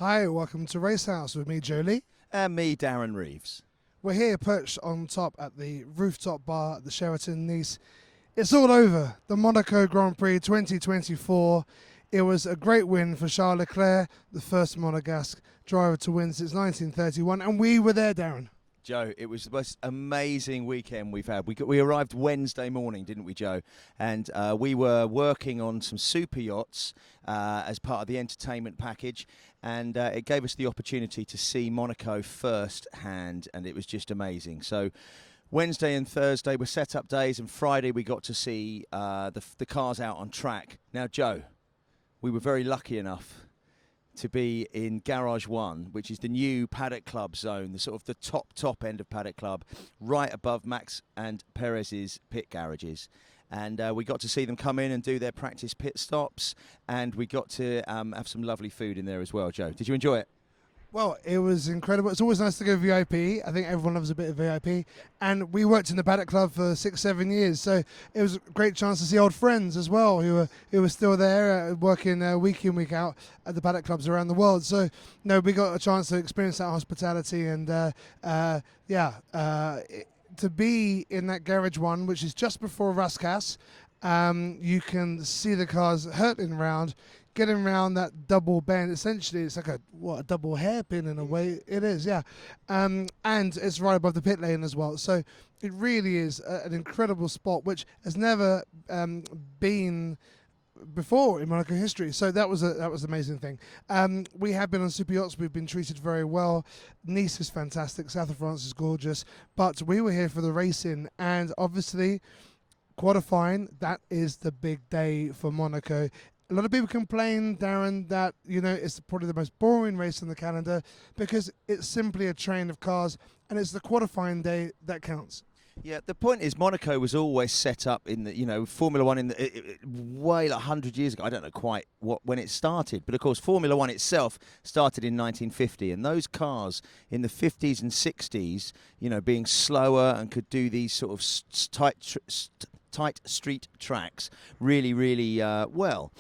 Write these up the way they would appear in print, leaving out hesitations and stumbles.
Hi, welcome to Racehouse with me, Jolie. And me, Darren Reeves. We're here perched on top at the rooftop bar at the Sheraton Nice. It's all over. The Monaco Grand Prix 2024. It was a great win for Charles Leclerc, the first Monegasque driver to win since 1931, and we were there, Darren. Joe, it was the most amazing weekend we've had. We arrived Wednesday morning, didn't we, Joe? And we were working on some super yachts as part of the entertainment package, and it gave us the opportunity to see Monaco firsthand, and it was just amazing. So Wednesday and Thursday were set-up days, and Friday we got to see the cars out on track. Now, Joe, we were very lucky enough to be in Garage 1, which is the new Paddock Club zone, the sort of the top end of Paddock Club, right above Max and Perez's pit garages. And we got to see them come in and do their practice pit stops, and we got to have some lovely food in there as well, Joe. Did you enjoy it? Well, it was incredible. It's always nice to go VIP. I think everyone loves a bit of VIP. And we worked in the Paddock Club for 6-7 years, so it was a great chance to see old friends as well who were still there, working week in, week out at the Paddock Clubs around the world. So, no, we got a chance to experience that hospitality and, to be in that Garage 1, which is just before Racehouse. You can see the cars hurtling around, getting around that double bend. Essentially, it's like a double hairpin in a way. It is, yeah. And it's right above the pit lane as well. So it really is an incredible spot, which has never been before in Monaco history. So that was an amazing thing. We have been on super yachts. We've been treated very well. Nice is fantastic. South of France is gorgeous. But we were here for the racing, and obviously qualifying, that is the big day for Monaco. A lot of people complain, Darren, that it's probably the most boring race on the calendar because it's simply a train of cars, and it's the qualifying day that counts. Yeah, the point is Monaco was always set up in the, Formula One in the way like 100 years ago. I don't know quite when it started, but of course Formula One itself started in 1950, and those cars in the 50s and 60s, being slower and could do these sort of tight street tracks really, really well.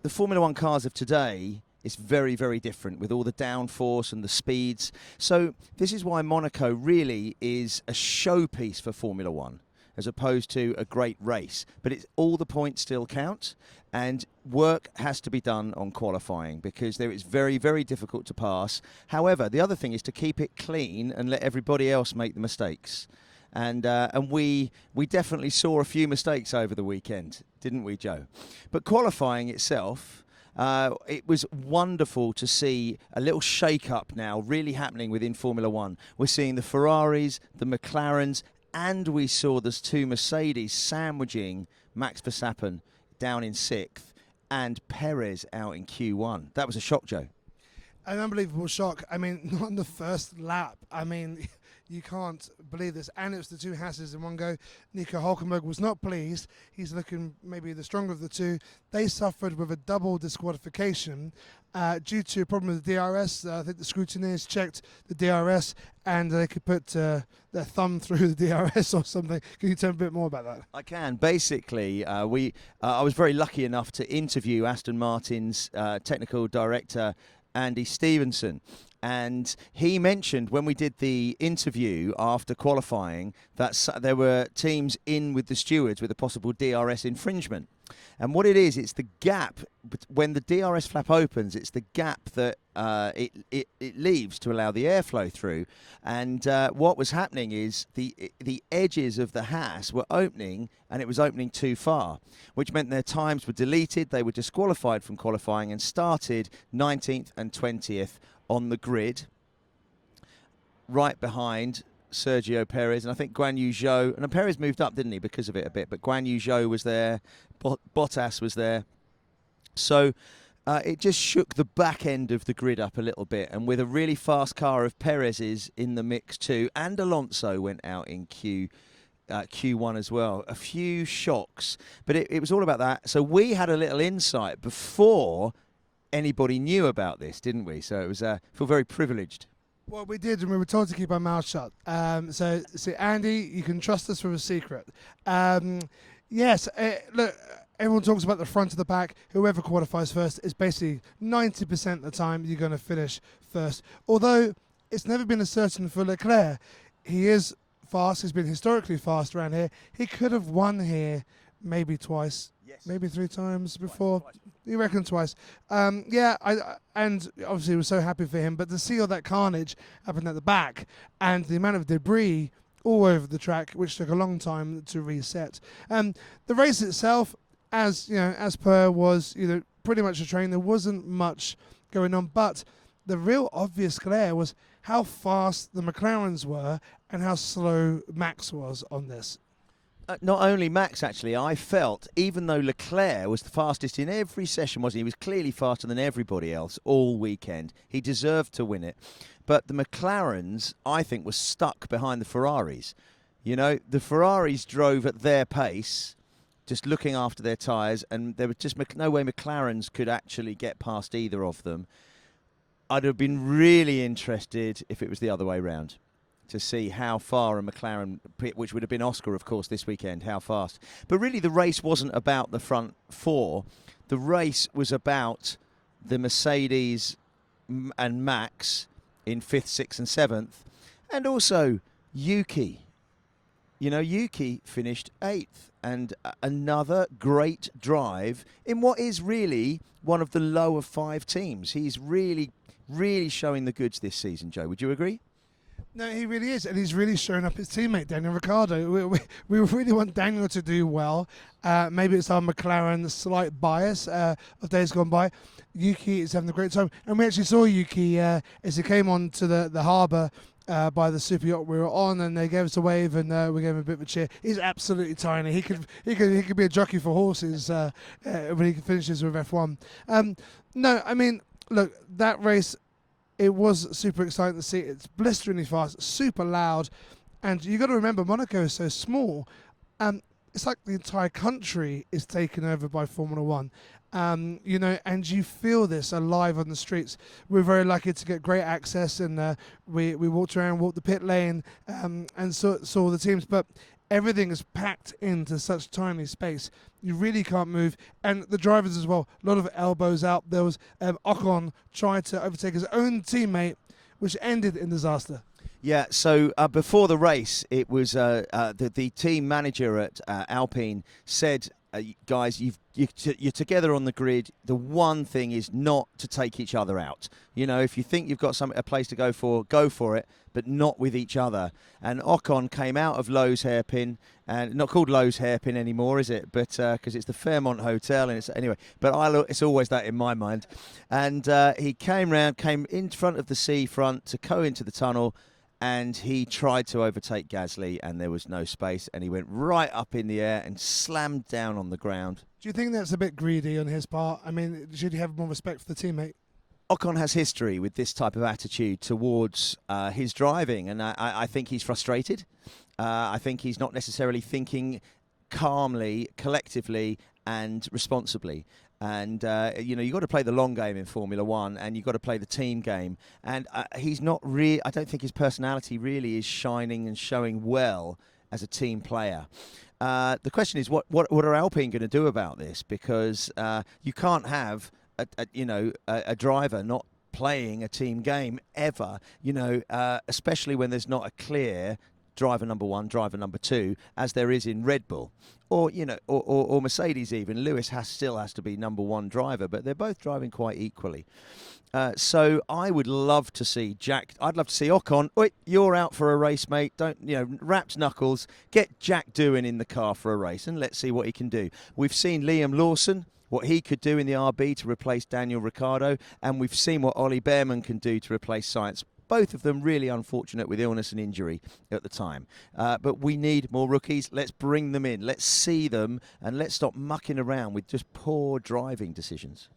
The Formula One cars of today is very, very different with all the downforce and the speeds. So this is why Monaco really is a showpiece for Formula One as opposed to a great race. But all the points still count, and work has to be done on qualifying because there is very, very difficult to pass. However, the other thing is to keep it clean and let everybody else make the mistakes. And we definitely saw a few mistakes over the weekend, didn't we, Joe? But qualifying itself, it was wonderful to see a little shake-up now really happening within Formula One. We're seeing the Ferraris, the McLarens, and we saw those two Mercedes sandwiching Max Verstappen down in 6th and Perez out in Q1. That was a shock, Joe. An unbelievable shock. I mean, not on the first lap. I mean, you can't believe this. And it was the two Hasses in one go. Nico Hülkenberg was not pleased. He's looking maybe the stronger of the two. They suffered with a double disqualification due to a problem with the DRS. I think the scrutineers checked the DRS and they could put their thumb through the DRS or something. Can you tell me a bit more about that? I can. Basically, I was very lucky enough to interview Aston Martin's technical director, Andy Stevenson. And he mentioned when we did the interview after qualifying that there were teams in with the stewards with a possible DRS infringement. And what it is, it's the gap, when the DRS flap opens, it's the gap that it leaves to allow the airflow through. And what was happening is the edges of the Haas were opening, and it was opening too far, which meant their times were deleted, they were disqualified from qualifying and started 19th and 20th on the grid, right behind Sergio Perez, and I think Guan Yu Zhou, and Perez moved up, didn't he, because of it a bit, but Guan Yu Zhou was there, Bottas was there. So it just shook the back end of the grid up a little bit, and with a really fast car of Perez's in the mix too, and Alonso went out in Q1 as well. A few shocks, but it was all about that. So we had a little insight before anybody knew about this, didn't we? So it was feel very privileged. Well, we did, and we were told to keep our mouths shut. So Andy, you can trust us with a secret. Yes, look, everyone talks about the front of the pack. Whoever qualifies first is basically 90% of the time you're going to finish first. Although it's never been a certain for Leclerc. He is fast. He's been historically fast around here. He could have won here maybe twice, maybe 3 times before. Twice. You reckon twice? Yeah, and obviously we're so happy for him. But to see all that carnage happening at the back and the amount of debris all over the track, which took a long time to reset. The race itself, as per, was pretty much a train. There wasn't much going on, but the real obvious glare was how fast the McLarens were and how slow Max was on this. Not only Max, actually, I felt, even though Leclerc was the fastest in every session, wasn't he? He was clearly faster than everybody else all weekend. He deserved to win it. But the McLarens, I think, were stuck behind the Ferraris. The Ferraris drove at their pace, just looking after their tyres, and there was just no way McLarens could actually get past either of them. I'd have been really interested if it was the other way round, to see how far a McLaren, which would have been Oscar, of course, this weekend, how fast. But really the race wasn't about the front 4. The race was about the Mercedes and Max in 5th, 6th and 7th. And also Yuki. Yuki finished 8th. And another great drive in what is really one of the lower 5 teams. He's really, really showing the goods this season, Joe. Would you agree? No, he really is, and he's really showing up his teammate, Daniel Ricciardo. We really want Daniel to do well. Maybe it's our McLaren slight bias of days gone by. Yuki is having a great time, and we actually saw Yuki as he came on to the harbour by the super yacht we were on, and they gave us a wave, and we gave him a bit of a cheer. He's absolutely tiny. He could be a jockey for horses when he finishes with F1. No, I mean, look, that race, it was super exciting to see. It's blisteringly fast, super loud. And you got to remember, Monaco is so small. It's like the entire country is taken over by Formula One. And you feel this alive on the streets. We're very lucky to get great access, and we walked around, walked the pit lane, and saw the teams. But everything is packed into such tiny space. You really can't move. And the drivers as well, a lot of elbows out. There was Ocon trying to overtake his own teammate, which ended in disaster. Yeah, so before the race, it was the team manager at Alpine said, guys, you're together on the grid. The one thing is not to take each other out. If you think you've got a place to go for it, but not with each other. And Ocon came out of Lowe's Hairpin, and not called Lowe's Hairpin anymore, is it? But because it's the Fairmont Hotel, and it's always that in my mind. And he came in front of the seafront to go into the tunnel, and he tried to overtake Gasly, and there was no space, and he went right up in the air and slammed down on the ground. Do you think that's a bit greedy on his part? I mean, should he have more respect for the teammate? Ocon has history with this type of attitude towards his driving, and I think he's frustrated. I think he's not necessarily thinking calmly, collectively, and responsibly. And, you've got to play the long game in Formula One, and you've got to play the team game. And he's not really, I don't think his personality really is shining and showing well as a team player. The question is, what are Alpine going to do about this? Because you can't have a driver not playing a team game ever, especially when there's not a clear driver number 1, driver number 2, as there is in Red Bull, or Mercedes even. Lewis still has to be number 1 driver, but they're both driving quite equally. So I would love to see Jack. I'd love to see Ocon. Oi, you're out for a race, mate. Don't wrapped knuckles. Get Jack Doohan in the car for a race, and let's see what he can do. We've seen Liam Lawson, what he could do in the RB to replace Daniel Ricciardo, and we've seen what Ollie Behrman can do to replace Sainz. Both of them really unfortunate with illness and injury at the time. But we need more rookies. Let's bring them in. Let's see them, and let's stop mucking around with just poor driving decisions.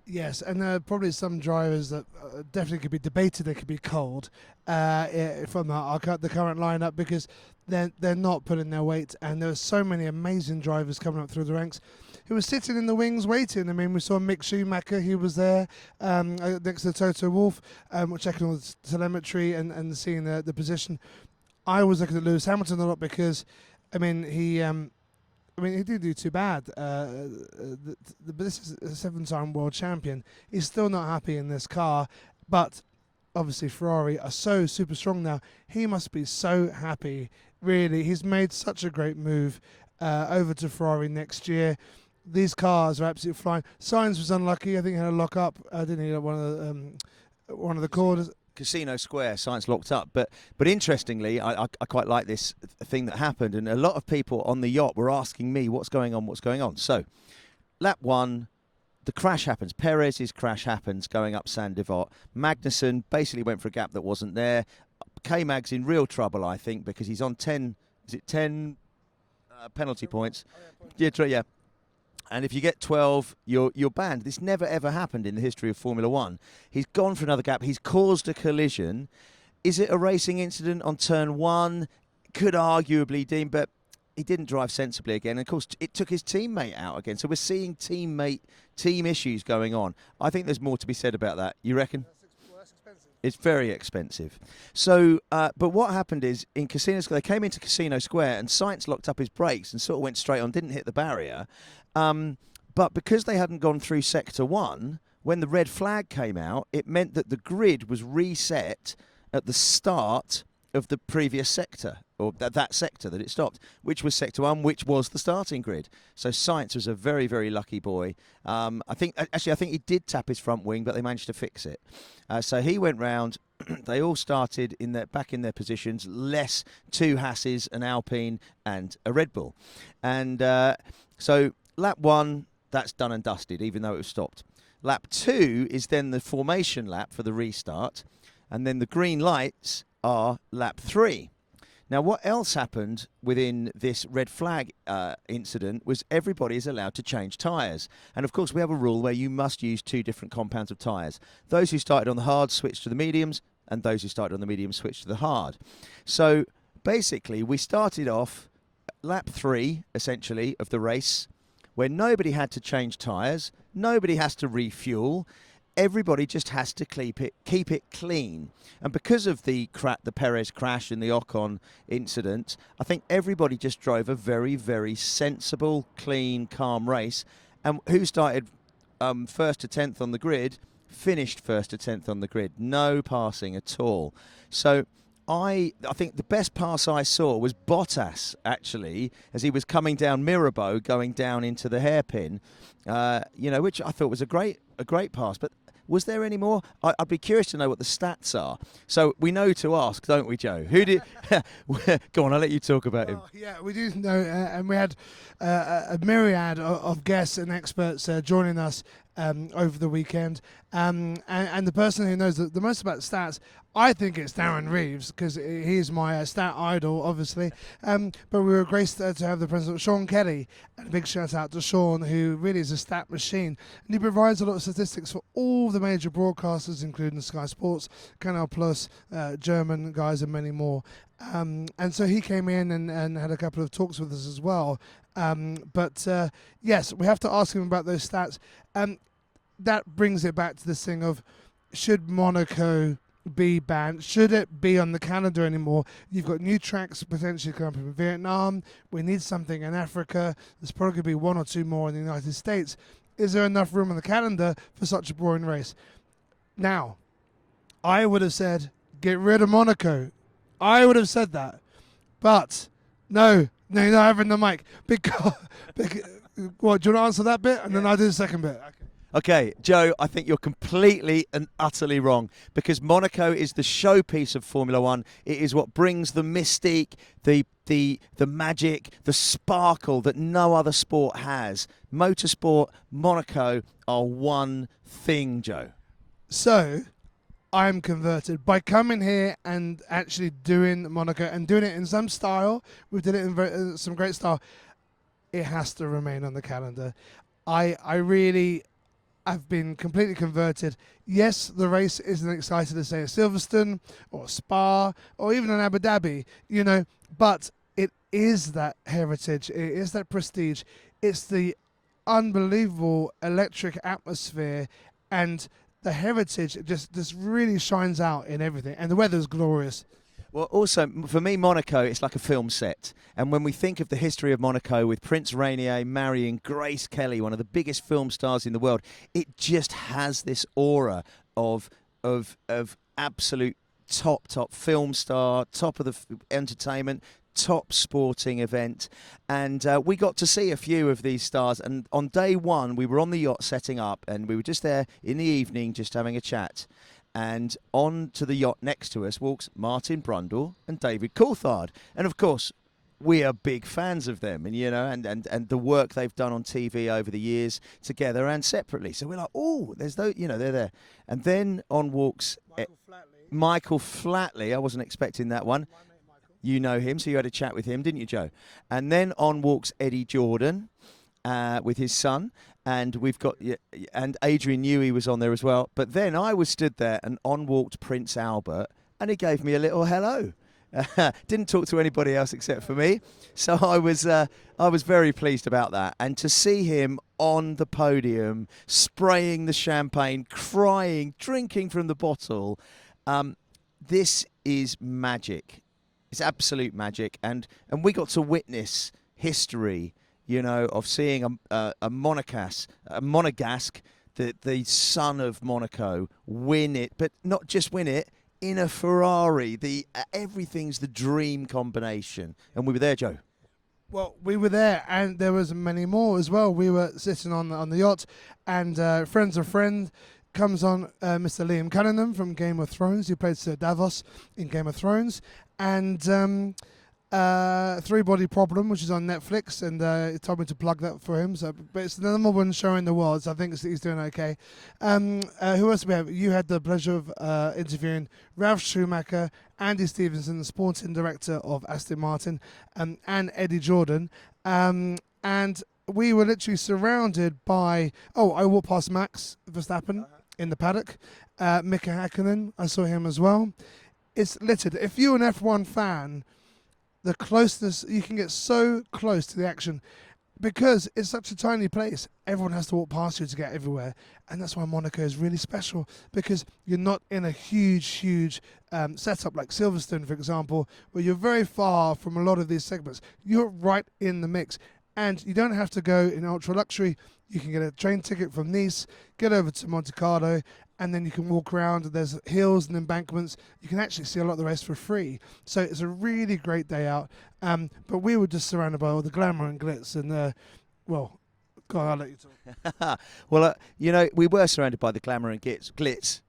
Yes, and there are probably some drivers that definitely could be debated. They could be cold from the current lineup, because they're not putting their weight. And there are so many amazing drivers coming up through the ranks who were sitting in the wings waiting. I mean, we saw Mick Schumacher. He was there next to Toto Wolff, checking all the telemetry and seeing the position. I was looking at Lewis Hamilton a lot because, I mean, he I mean, he didn't do too bad. But this is a 7-time world champion. He's still not happy in this car, but obviously Ferrari are so super strong now. He must be so happy. Really, he's made such a great move over to Ferrari next year. These cars are absolutely flying. Sainz was unlucky. I think he had a lock up. Didn't he? One of the corners. Casino Square, Sainz locked up. But interestingly, I quite like this thing that happened, and a lot of people on the yacht were asking me, what's going on? So, lap 1, the crash happens. Perez's crash happens going up San Divot. Magnussen basically went for a gap that wasn't there. K-Mag's in real trouble, I think, because he's on 10, is it 10 penalty points? Yeah. And if you get 12, you're banned. This never, ever happened in the history of Formula One. He's gone for another gap. He's caused a collision. Is it a racing incident on turn 1? Could arguably deem, but he didn't drive sensibly again. And of course, it took his teammate out again. So we're seeing team issues going on. I think there's more to be said about that. You reckon? That's expensive. It's very expensive. So, but what happened is in Casino Square, they came into Casino Square and Sainz locked up his brakes and sort of went straight on, didn't hit the barrier. But because they hadn't gone through Sector 1, when the red flag came out, it meant that the grid was reset at the start of the previous sector, or that sector that it stopped, which was Sector 1, which was the starting grid. So Sainz was a very, very lucky boy. I think he did tap his front wing, but they managed to fix it. So he went round. They all started back in their positions, less 2 Hasses, an Alpine, and a Red Bull. And so lap 1, that's done and dusted, even though it was stopped. Lap 2 is then the formation lap for the restart. And then the green lights are lap 3. Now, what else happened within this red flag incident was everybody is allowed to change tyres. And, of course, we have a rule where you must use 2 different compounds of tyres. Those who started on the hard switched to the mediums, and those who started on the mediums switched to the hard. So, basically, we started off lap 3, essentially, of the race, where nobody had to change tyres, nobody has to refuel, everybody just has to keep it clean. And because of the Perez crash and the Ocon incident, I think everybody just drove a very, very sensible, clean, calm race. And who started 1st to 10th on the grid, finished 1st to 10th on the grid. No passing at all. So I think the best pass I saw was Bottas, actually, as he was coming down Mirabeau, going down into the hairpin, which I thought was a great pass. But was there any more? I'd be curious to know what the stats are. So we know to ask, don't we, Joe? Who did? Go on, I'll let you talk about him. Yeah, we do know, and we had a myriad of guests and experts joining us over the weekend. And the person who knows the most about stats, I think it's Darren Reeves, because he's my stat idol, obviously. But we were graced to have the president, Sean Kelly, and a big shout out to Sean, who really is a stat machine. And he provides a lot of statistics for all the major broadcasters, including Sky Sports, Canal Plus, German guys, and many more. And so he came in and had a couple of talks with us as well. But yes, we have to ask him about those stats. That brings it back to this thing of, should Monaco be banned? Should it be on the calendar anymore? You've got new tracks potentially coming up in Vietnam. We need something in Africa. There's probably going to be 1 or 2 more in the United States. Is there enough room on the calendar for such a boring race? Now, I would have said, get rid of Monaco. I would have said that. But, no, you're not having the mic. Because what, do you want to answer that bit? And then I'll do the second bit. Okay, Joe, I think you're completely and utterly wrong, because Monaco is the showpiece of Formula One. It is what brings the mystique, the magic, the sparkle that no other sport has. Motorsport, Monaco are one thing, Joe. So, I'm converted by coming here and actually doing Monaco and doing it in some style. We did it in some great style. It has to remain on the calendar. I've been completely converted. Yes, the race isn't exciting to say at Silverstone or Spa or even in Abu Dhabi, but it is that heritage. It is that prestige. It's the unbelievable electric atmosphere, and the heritage just really shines out in everything. And the weather's glorious. Well, also, for me, Monaco, it's like a film set. And when we think of the history of Monaco with Prince Rainier marrying Grace Kelly, one of the biggest film stars in the world, it just has this aura of absolute top film star, top of the entertainment, top sporting event. And we got to see a few of these stars. And on day one, we were on the yacht setting up, and we were just there in the evening just having a chat. And on to the yacht next to us walks Martin Brundle and David Coulthard. And of course, we are big fans of them, and and the work they've done on TV over the years together and separately. So we're like, oh, there's those, they're there. And then on walks Michael Flatley. I wasn't expecting that one. You know him, so you had a chat with him, didn't you, Joe? And then on walks Eddie Jordan with his son. And we've got, and Adrian Newey was on there as well. But then I was stood there, and on walked Prince Albert, and he gave me a little hello. Didn't talk to anybody else except for me. So I was very pleased about that. And to see him on the podium, spraying the champagne, crying, drinking from the bottle, this is magic. It's absolute magic. And we got to witness history, of seeing a Monegasque, the son of Monaco, win it, but not just win it, in a Ferrari. Everything's the dream combination. And we were there, Joe. Well, we were there, and there was many more as well. We were sitting on the yacht, and friends of friend comes on Mr. Liam Cunningham from Game of Thrones, who played Sir Davos in Game of Thrones, and Three Body Problem, which is on Netflix, and he told me to plug that for him. So, but it's the number one show in the world, so I think he's doing okay. Who else do we have? You had the pleasure of interviewing Ralf Schumacher, Andy Stevenson, the sporting director of Aston Martin, and Eddie Jordan. And we were literally surrounded by... Oh, I walked past Max Verstappen in the paddock. Mika Hakkinen, I saw him as well. It's littered. If you're an F1 fan... The closeness, you can get so close to the action because it's such a tiny place. Everyone has to walk past you to get everywhere. And that's why Monaco is really special, because you're not in a huge setup like Silverstone, for example, where you're very far from a lot of these segments. You're right in the mix. And you don't have to go in ultra luxury. You can get a train ticket from Nice, get over to Monte Carlo, and then you can walk around. There's hills and embankments. You can actually see a lot of the race for free. So it's a really great day out. But we were just surrounded by all the glamour and glitz. And, well, God, I'll let you talk. Well, we were surrounded by the glamour and glitz.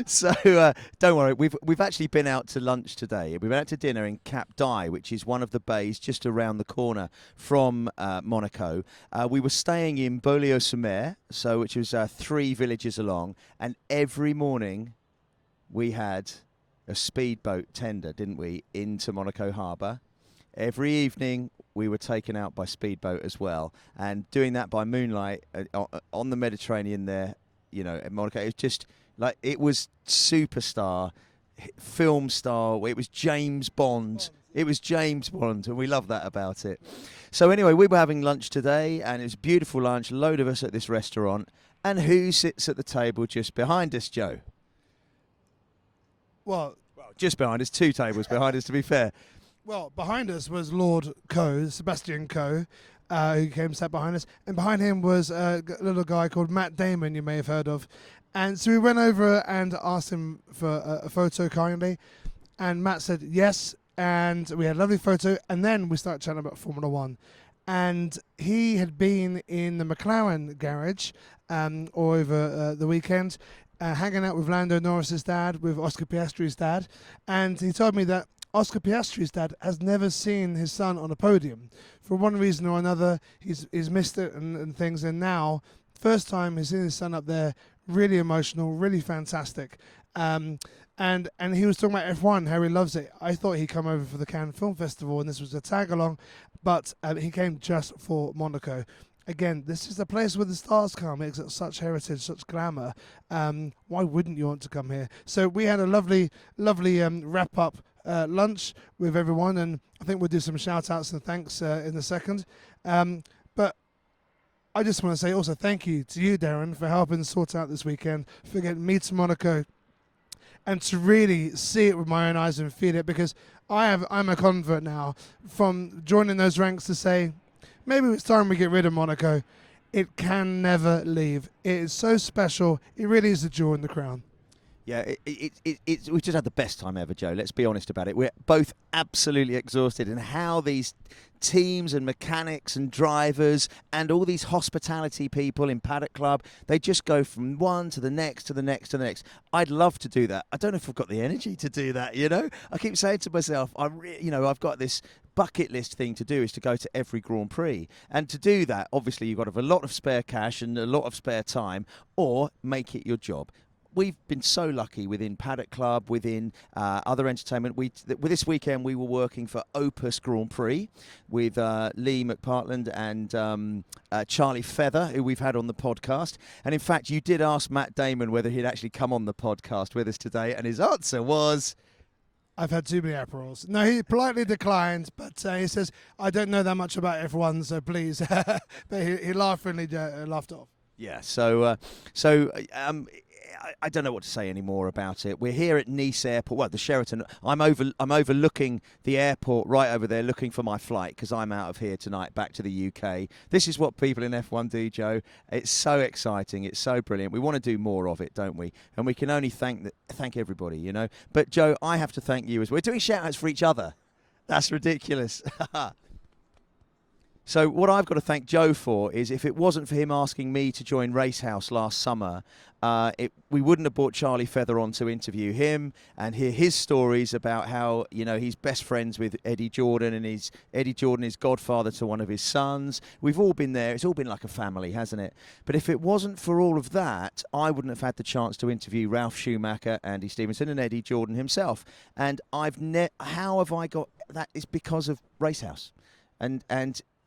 So don't worry, we've actually been out to lunch today. We went out to dinner in Cap d'Aille, which is one of the bays just around the corner from Monaco. We were staying in Beaulieu-sur-Mer, which was 3 villages along, and every morning we had a speedboat tender, didn't we, into Monaco Harbour. Every evening we were taken out by speedboat as well, and doing that by moonlight on the Mediterranean there. In Monaco, it was just like, it was superstar, film star. It was James Bond. It was James Bond, and we love that about it. So anyway, we were having lunch today, and it was a beautiful lunch, a load of us at this restaurant. And who sits at the table just behind us, Joe? Well, just behind us, 2 tables behind us, to be fair. Well, behind us was Lord Coe, Sebastian Coe, who came sat behind us. And behind him was a little guy called Matt Damon, you may have heard of. And so we went over and asked him for a photo kindly. And Matt said yes. And we had a lovely photo. And then we started chatting about Formula One. And he had been in the McLaren garage over the weekend, hanging out with Lando Norris's dad, with Oscar Piastri's dad. And he told me that Oscar Piastri's dad has never seen his son on a podium. For one reason or another, he's missed it and things. And now, first time he's seen his son up there, really emotional, really fantastic. And he was talking about F1, how he loves it. I thought he'd come over for the Cannes Film Festival, and this was a tag along, but he came just for Monaco. Again, this is the place where the stars come. It's got such heritage, such glamour. Why wouldn't you want to come here? So we had a lovely wrap-up lunch with everyone, and I think we'll do some shout-outs and thanks in a second. But I just want to say also thank you to you, Darren, for helping sort out this weekend, for getting me to Monaco, and to really see it with my own eyes and feel it, because I'm a convert now from joining those ranks to say, maybe it's time we get rid of Monaco. It can never leave. It is so special. It really is the jewel in the crown. Yeah, we've just had the best time ever, Joe. Let's be honest about it. We're both absolutely exhausted, and how these teams and mechanics and drivers and all these hospitality people in Paddock Club, they just go from one to the next to the next to the next. I'd love to do that. I don't know if I've got the energy to do that, you know? I keep saying to myself, I've got this bucket list thing to do, is to go to every Grand Prix. And to do that, obviously, you've got to have a lot of spare cash and a lot of spare time, or make it your job. We've been so lucky within Paddock Club, within other entertainment. With this weekend, we were working for Opus Grand Prix with Lee McPartland and Charlie Feather, who we've had on the podcast. And in fact, you did ask Matt Damon whether he'd actually come on the podcast with us today, and his answer was, I've had too many Aperols. No, he politely declined, but he says, I don't know that much about F1, so please. But he laughingly laughed off. yeah. I don't know what to say anymore about it. We're here at Nice Airport. Well, the Sheraton. I'm overlooking the airport right over there, looking for my flight, because I'm out of here tonight back to the UK. This is what people in F1 do, Joe. It's so exciting. It's so brilliant. We want to do more of it, don't we? And we can only thank everybody, you know. But Joe, I have to thank you as well. We're doing shout-outs for each other. That's ridiculous. So what I've got to thank Joe for is, if it wasn't for him asking me to join Racehouse last summer, we wouldn't have brought Charlie Feather on to interview him and hear his stories about how, you know, he's best friends with Eddie Jordan, and Eddie Jordan is godfather to one of his sons. We've all been there. It's all been like a family, hasn't it? But if it wasn't for all of that, I wouldn't have had the chance to interview Ralph Schumacher, Andy Stevenson, and Eddie Jordan himself. And how have I got that? It's because of Racehouse. And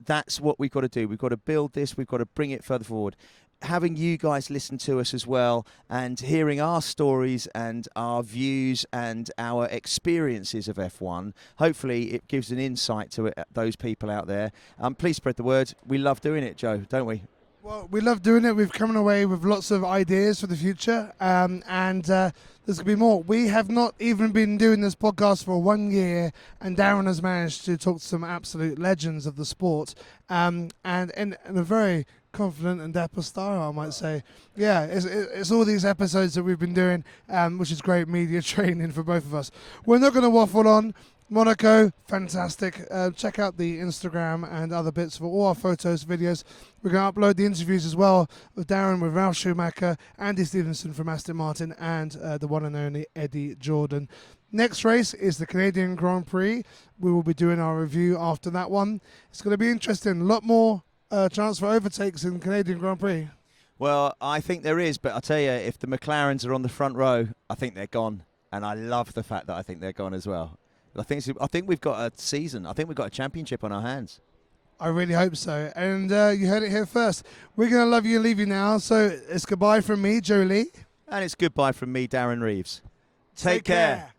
that's what we've got to do. We've got to build this. We've got to bring it further forward. Having you guys listen to us as well, and hearing our stories and our views and our experiences of F1, hopefully it gives an insight to those people out there. Please spread the word. We love doing it, Joe, don't we? Well, we love doing it. We've come away with lots of ideas for the future, and there's going to be more. We have not even been doing this podcast for 1 year, and Darren has managed to talk to some absolute legends of the sport, and in a very confident and dapper style, I might say. Yeah, it's all these episodes that we've been doing, which is great media training for both of us. We're not going to waffle on. Monaco, fantastic. Check out the Instagram and other bits for all our photos, videos. We're going to upload the interviews as well with Darren, with Ralph Schumacher, Andy Stevenson from Aston Martin, and the one and only Eddie Jordan. Next race is the Canadian Grand Prix. We will be doing our review after that one. It's going to be interesting. A lot more chance for overtakes in the Canadian Grand Prix. Well, I think there is, but I'll tell you, if the McLarens are on the front row, I think they're gone. And I love the fact that I think they're gone as well. I think we've got a season. I think we've got a championship on our hands. I really hope so. And you heard it here first. We're going to love you and leave you now. So it's goodbye from me, Joe Lee. And it's goodbye from me, Darren Reeves. Take care.